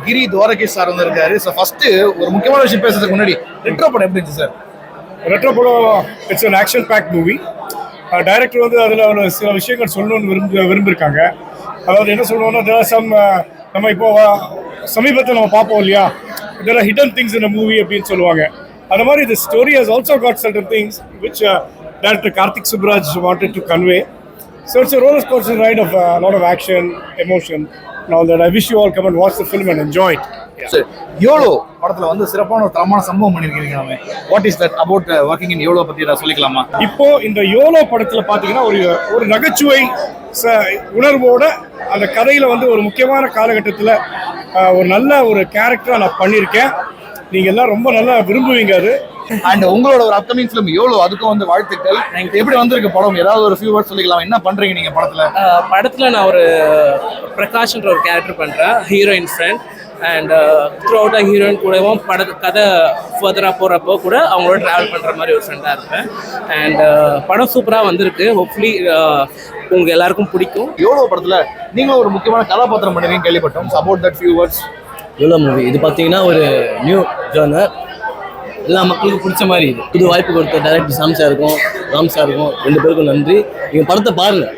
கிரி Dwarakesh sir வந்து இருக்காரு. So first ஒரு முக்கியமான விஷயம் பேசுறதுக்கு முன்னாடி ரெட்ரோ படம் எப்படி இருந்துச்சு சார்? ரெட்ரோ படம் it's an action pack movie. Director வந்து அதில் சில விஷயங்கள் சொல்லணும்னு விரும்பியிருக்காங்க. அதாவது என்ன சொல்லணும்னா நம்ம இப்போ சமீபத்தில் நம்ம பார்ப்போம் இல்லையா, there are hidden things in a movie அப்படின்னு சொல்லுவாங்க. அந்த மாதிரி the story has also got certain things which director Karthik Subraj wanted to convey. So it's a roller coaster ride of a lot of action, emotion and all that. I wish you all come and watch the film and enjoy it. YOLO படத்துல வந்து சிறப்பான ஒரு தரமான சம்பவம் பண்ணிருக்கீங்க. What is that about working in YOLO பத்தி நான் சொல்லிக்கலாமா? இப்போ இந்த யோலோ படத்துல பாத்தீங்கன்னா ஒரு நகைச்சுவை உணர்வோட அந்த கதையில வந்து ஒரு முக்கியமான காலகட்டத்தில் ஒரு நல்ல ஒரு கேரக்டரா நான் பண்ணியிருக்கேன். நீங்க எல்லாம் ரொம்ப நல்லா விரும்புவீங்க அது. அண்ட் உங்களோட ஒரு அப்கமிங் ஃபிலிம் எவ்வளோ, அதுக்கும் வந்து வாழ்த்துக்கள். எப்படி வந்திருக்கு படம்? ஏதாவது ஒரு ஃபியூ வேர்ட்ஸ் சொல்லிக்கலாம். என்ன பண்றீங்க நீங்க படத்துல? நான் ஒரு பிரகாஷ்ன்ற ஒரு கேரக்டர் பண்றேன், heroine friend. And through out heroine கூடவும் கதை ஃபர்தராக போகிறப்போ கூட அவங்களோட ட்ராவல் பண்ணுற மாதிரி ஒரு ஃப்ரெண்டாக இருப்பேன். அண்ட் படம் சூப்பராக வந்திருக்கு. ஹோப்ஃபுல்லி உங்களுக்கு எல்லாருக்கும் பிடிக்கும். எவ்வளோ படத்தில் நீங்களும் ஒரு முக்கியமான கதாபாத்திரம் பண்ணுறீங்கன்னு கேள்விப்பட்டோம். About that few words. எவ்வளோ மூவி இது பார்த்தீங்கன்னா ஒரு நியூ ஜானர், எல்லா மக்களுக்கும் பிடிச்ச மாதிரி இது. புது வாய்ப்பு கொடுத்த டைரக்டர் சாம் சாருக்கும் ராம் சாருக்கும் 2 பேருக்கும் நன்றி. நீங்கள் படத்தை பாருங்கள்.